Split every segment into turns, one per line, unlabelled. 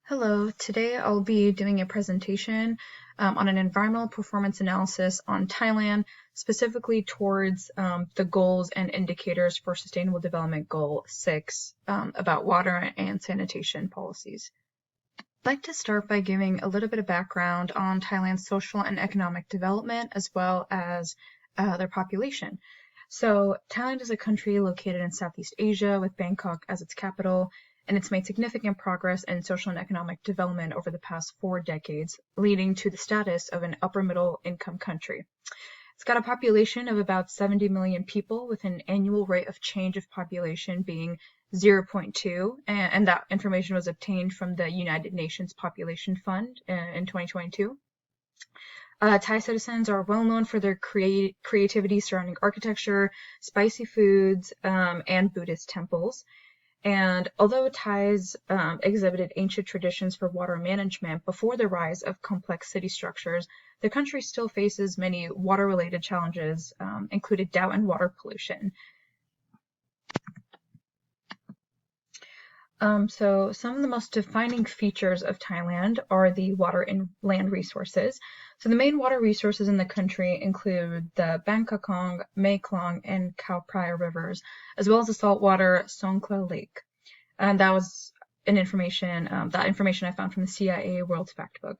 Hello, today I'll be doing a presentation on an environmental performance analysis on Thailand, specifically towards the goals and indicators for Sustainable Development Goal 6 about water and sanitation policies. I'd like to start by giving a little bit of background on Thailand's social and economic development as well as their population. So Thailand is a country located in Southeast Asia with Bangkok as its capital, and it's made significant progress in social and economic development over the past 4 decades, leading to the status of an upper middle income country. It's got a population of about 70 million people with an annual rate of change of population being 0.2, and that information was obtained from the United Nations Population Fund in 2022. Thai citizens are well known for their creativity surrounding architecture, spicy foods, and Buddhist temples. And although Thais exhibited ancient traditions for water management before the rise of complex city structures, the country still faces many water-related challenges, including drought and water pollution. So some of the most defining features of Thailand are the water and land resources. So the main water resources in the country include the Bangkokong, Mekong, and Khao Phraya rivers, as well as the saltwater Songkhla Lake. And that was information I found from the CIA World Factbook.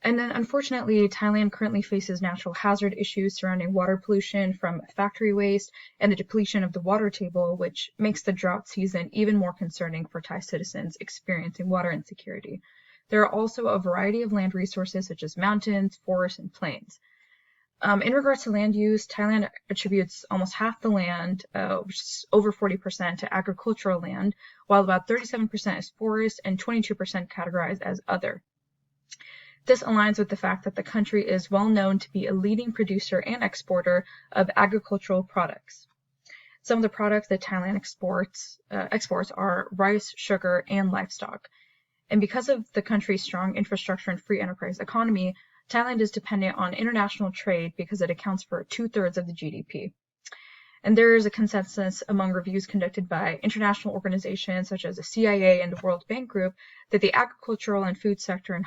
And then, unfortunately, Thailand currently faces natural hazard issues surrounding water pollution from factory waste and the depletion of the water table, which makes the drought season even more concerning for Thai citizens experiencing water insecurity. There are also a variety of land resources such as mountains, forests, and plains. In regards to land use, Thailand attributes almost half the land, which is over 40%, to agricultural land, while about 37% is forest and 22% categorized as other. This aligns with the fact that the country is well known to be a leading producer and exporter of agricultural products. Some of the products that Thailand exports are rice, sugar, and livestock. And because of the country's strong infrastructure and free enterprise economy, Thailand is dependent on international trade because it accounts for 2/3 of the GDP. And there is a consensus among reviews conducted by international organizations such as the CIA and the World Bank Group that the agricultural and food sector in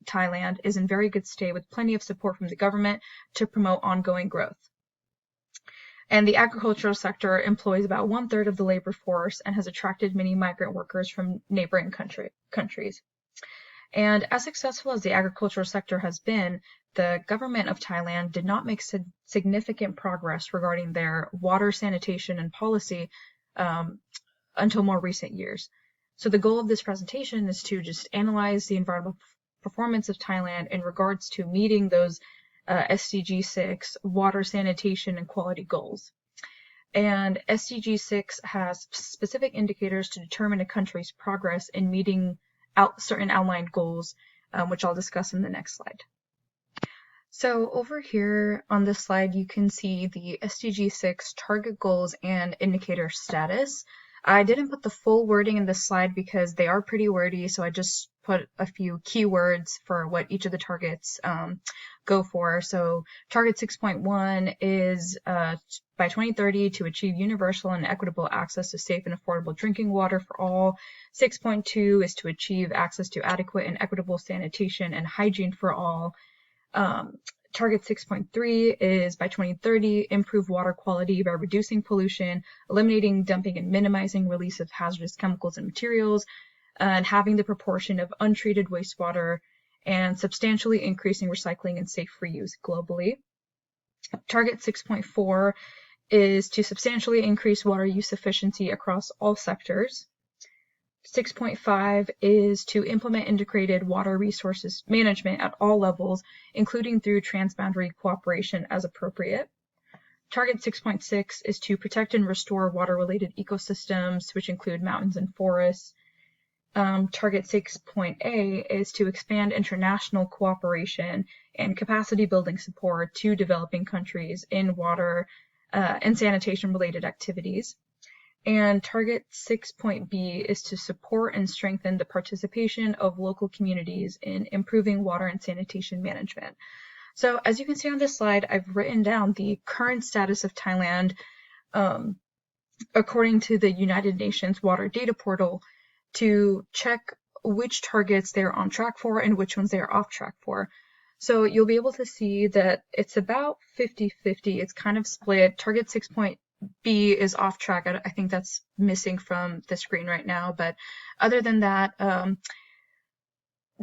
Thailand is in very good state with plenty of support from the government to promote ongoing growth. And the agricultural sector employs about 1/3 of the labor force and has attracted many migrant workers from neighboring countries. And as successful as the agricultural sector has been, the government of Thailand did not make significant progress regarding their water, sanitation, and policy until more recent years. So the goal of this presentation is to just analyze the environmental performance of Thailand in regards to meeting those SDG 6 water, sanitation, and quality goals. And SDG 6 has specific indicators to determine a country's progress in meeting certain outlined goals, which I'll discuss in the next slide. So over here on this slide, you can see the SDG 6 target goals and indicator status. I didn't put the full wording in this slide because they are pretty wordy, so I just put a few keywords for what each of the targets go for. So target 6.1 is by 2030 to achieve universal and equitable access to safe and affordable drinking water for all. 6.2 is to achieve access to adequate and equitable sanitation and hygiene for all. Target 6.3 is by 2030, improve water quality by reducing pollution, eliminating dumping and minimizing release of hazardous chemicals and materials, and having the proportion of untreated wastewater and substantially increasing recycling and safe reuse globally. Target 6.4 is to substantially increase water use efficiency across all sectors. 6.5 is to implement integrated water resources management at all levels, including through transboundary cooperation as appropriate. Target 6.6 is to protect and restore water-related ecosystems, which include mountains and forests. Target 6.A is to expand international cooperation and capacity building support to developing countries in water and sanitation-related activities. And target 6.B is to support and strengthen the participation of local communities in improving water and sanitation management. So as you can see on this slide, I've written down the current status of Thailand according to the United Nations Water Data Portal to check which targets they're on track for and which ones they are off track for. So you'll be able to see that it's about 50-50. It's kind of split. Target 6.B is off track. I think that's missing from the screen right now. But other than that,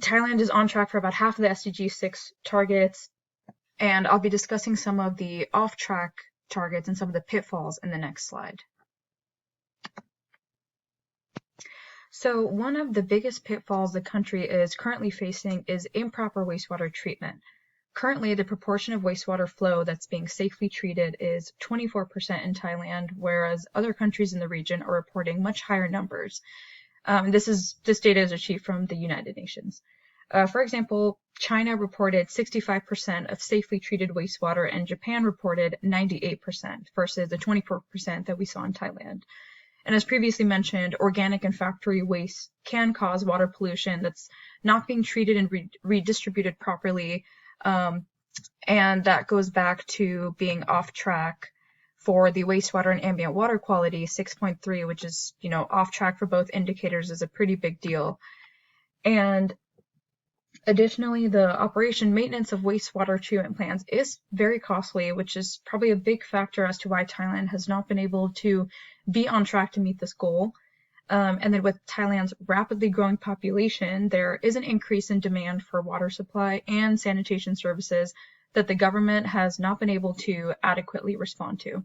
Thailand is on track for about half of the SDG 6 targets. And I'll be discussing some of the off track targets and some of the pitfalls in the next slide. So one of the biggest pitfalls the country is currently facing is improper wastewater treatment. Currently, the proportion of wastewater flow that's being safely treated is 24% in Thailand, whereas other countries in the region are reporting much higher numbers. This data is achieved from the United Nations. For example, China reported 65% of safely treated wastewater, and Japan reported 98% versus the 24% that we saw in Thailand. And as previously mentioned, organic and factory waste can cause water pollution that's not being treated and redistributed properly. And that goes back to being off track for the wastewater and ambient water quality 6.3, which is, off track for both indicators, is a pretty big deal. And additionally, the operation maintenance of wastewater treatment plants is very costly, which is probably a big factor as to why Thailand has not been able to be on track to meet this goal. And then with Thailand's rapidly growing population, there is an increase in demand for water supply and sanitation services that the government has not been able to adequately respond to.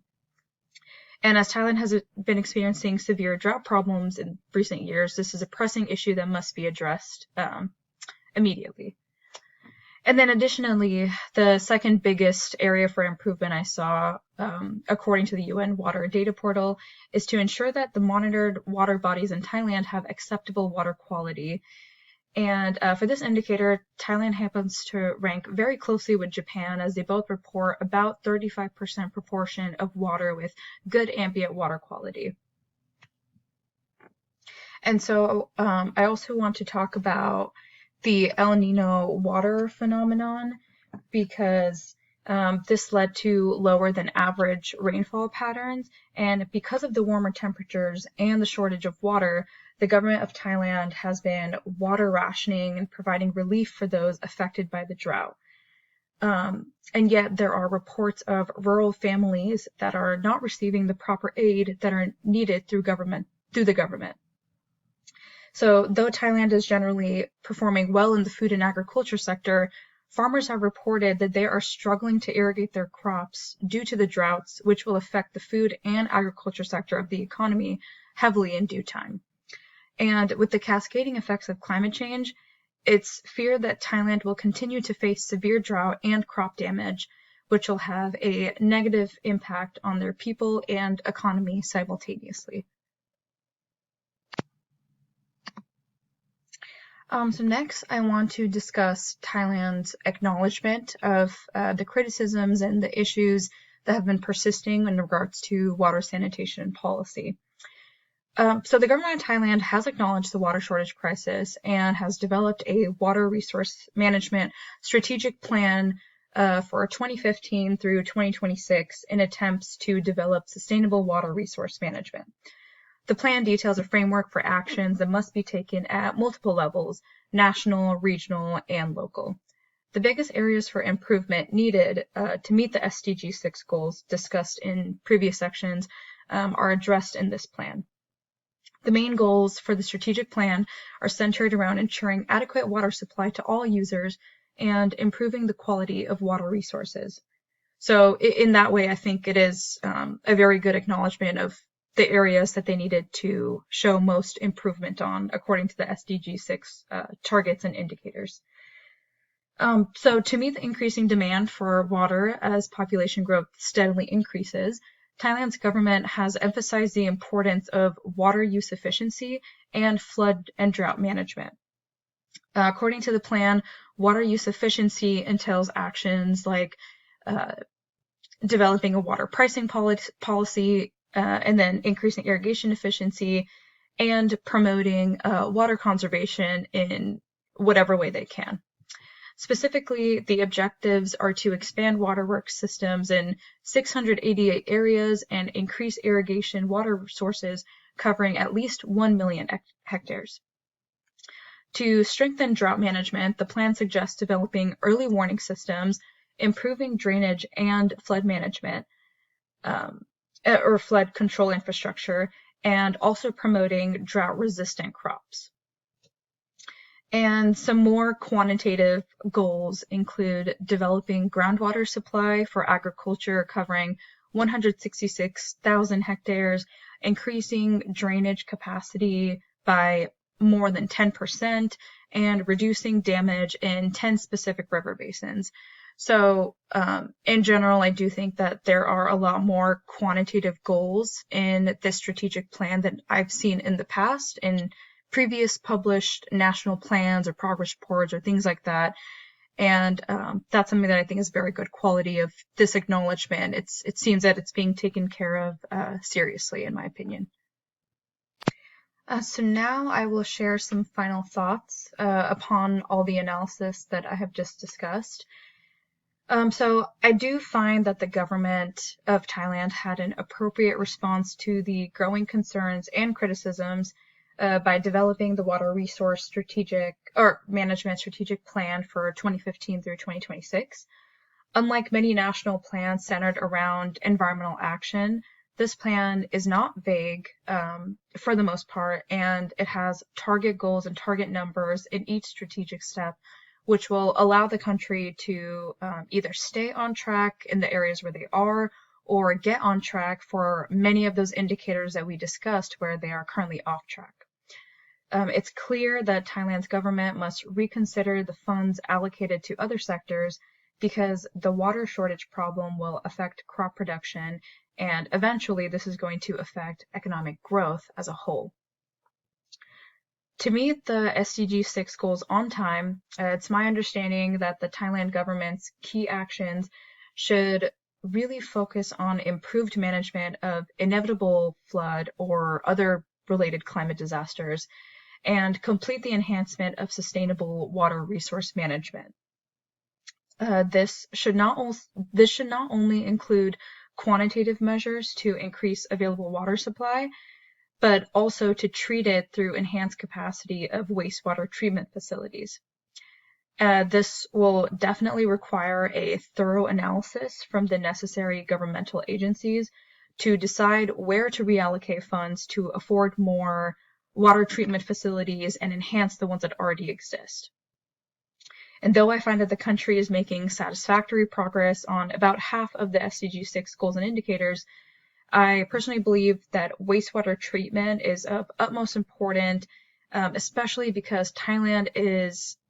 And as Thailand has been experiencing severe drought problems in recent years, this is a pressing issue that must be addressed immediately. And then additionally, the second biggest area for improvement I saw, according to the UN Water Data Portal, is to ensure that the monitored water bodies in Thailand have acceptable water quality. And for this indicator, Thailand happens to rank very closely with Japan, as they both report about 35% proportion of water with good ambient water quality. And so I also want to talk about the El Nino water phenomenon, because this led to lower than average rainfall patterns. And because of the warmer temperatures and the shortage of water, the government of Thailand has been water rationing and providing relief for those affected by the drought. And yet there are reports of rural families that are not receiving the proper aid that are needed through the government. So though Thailand is generally performing well in the food and agriculture sector, farmers have reported that they are struggling to irrigate their crops due to the droughts, which will affect the food and agriculture sector of the economy heavily in due time. And with the cascading effects of climate change, it's feared that Thailand will continue to face severe drought and crop damage, which will have a negative impact on their people and economy simultaneously. So next, I want to discuss Thailand's acknowledgement of the criticisms and the issues that have been persisting in regards to water sanitation policy. So the government of Thailand has acknowledged the water shortage crisis and has developed a water resource management strategic plan for 2015 through 2026 in attempts to develop sustainable water resource management. The plan details a framework for actions that must be taken at multiple levels: national, regional, and local. The biggest areas for improvement needed to meet the SDG 6 goals discussed in previous sections are addressed in this plan. The main goals for the strategic plan are centered around ensuring adequate water supply to all users and improving the quality of water resources. So in that way, I think it is a very good acknowledgement of the areas that they needed to show most improvement on according to the SDG 6 targets and indicators. So to meet the increasing demand for water as population growth steadily increases, Thailand's government has emphasized the importance of water use efficiency and flood and drought management. According to the plan, water use efficiency entails actions like developing a water pricing policy, and then increasing irrigation efficiency and promoting water conservation in whatever way they can. Specifically, the objectives are to expand waterworks systems in 688 areas and increase irrigation water sources covering at least 1 million hectares. To strengthen drought management, the plan suggests developing early warning systems, improving drainage and flood management, or flood control infrastructure, and also promoting drought-resistant crops. And some more quantitative goals include developing groundwater supply for agriculture covering 166,000 hectares, increasing drainage capacity by more than 10%, and reducing damage in 10 specific river basins. So in general, I do think that there are a lot more quantitative goals in this strategic plan than I've seen in the past in previous published national plans or progress reports or things like that. And that's something that I think is very good quality of this acknowledgement. It seems that it's being taken care of seriously, in my opinion. So now I will share some final thoughts upon all the analysis that I have just discussed. So I do find that the government of Thailand had an appropriate response to the growing concerns and criticisms by developing the water resource management strategic plan for 2015 through 2026. Unlike many national plans centered around environmental action, this plan is not vague for the most part, and it has target goals and target numbers in each strategic step, which will allow the country to either stay on track in the areas where they are or get on track for many of those indicators that we discussed where they are currently off track. It's clear that Thailand's government must reconsider the funds allocated to other sectors because the water shortage problem will affect crop production, and eventually this is going to affect economic growth as a whole. To meet the SDG 6 goals on time, it's my understanding that the Thailand government's key actions should really focus on improved management of inevitable flood or other related climate disasters, and complete the enhancement of sustainable water resource management. This should not only include quantitative measures to increase available water supply, but also to treat it through enhanced capacity of wastewater treatment facilities. This will definitely require a thorough analysis from the necessary governmental agencies to decide where to reallocate funds to afford more water treatment facilities and enhance the ones that already exist. And though I find that the country is making satisfactory progress on about half of the SDG 6 goals and indicators, I personally believe that wastewater treatment is of utmost importance, especially because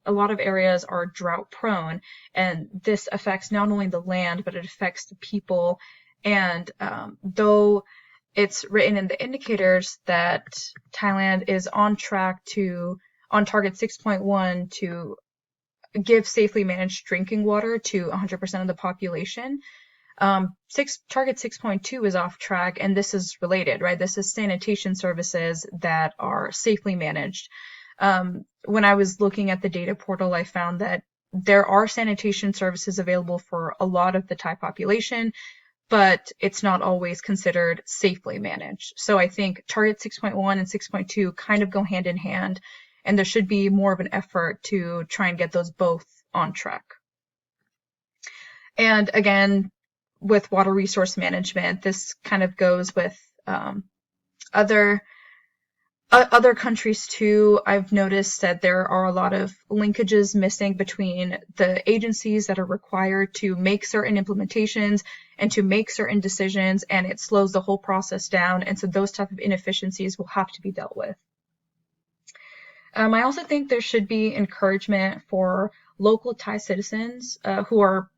a lot of areas are drought prone, and this affects not only the land, but it affects the people. And though it's written in the indicators that Thailand is on target 6.1 to give safely managed drinking water to 100% of the population, target 6.2 is off track, and this is related, right? This is sanitation services that are safely managed. When I was looking at the data portal, I found that there are sanitation services available for a lot of the Thai population, but it's not always considered safely managed. So I think target 6.1 and 6.2 kind of go hand in hand, and there should be more of an effort to try and get those both on track. And again, with water resource management, this kind of goes with other countries too. I've noticed that there are a lot of linkages missing between the agencies that are required to make certain implementations and to make certain decisions, and it slows the whole process down. And so those type of inefficiencies will have to be dealt with. I also think there should be encouragement for local Thai citizens who are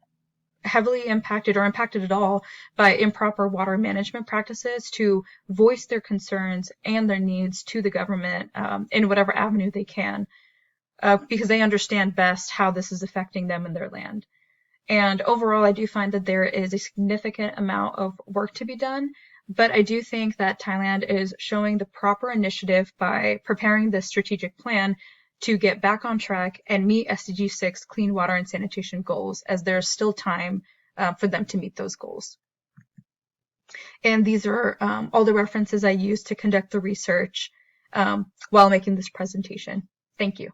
heavily impacted or impacted at all by improper water management practices to voice their concerns and their needs to the government in whatever avenue they can, because they understand best how this is affecting them and their land. And overall, I do find that there is a significant amount of work to be done, but I do think that Thailand is showing the proper initiative by preparing this strategic plan to get back on track and meet SDG 6 clean water and sanitation goals, as there's still time for them to meet those goals. And these are all the references I used to conduct the research while making this presentation. Thank you.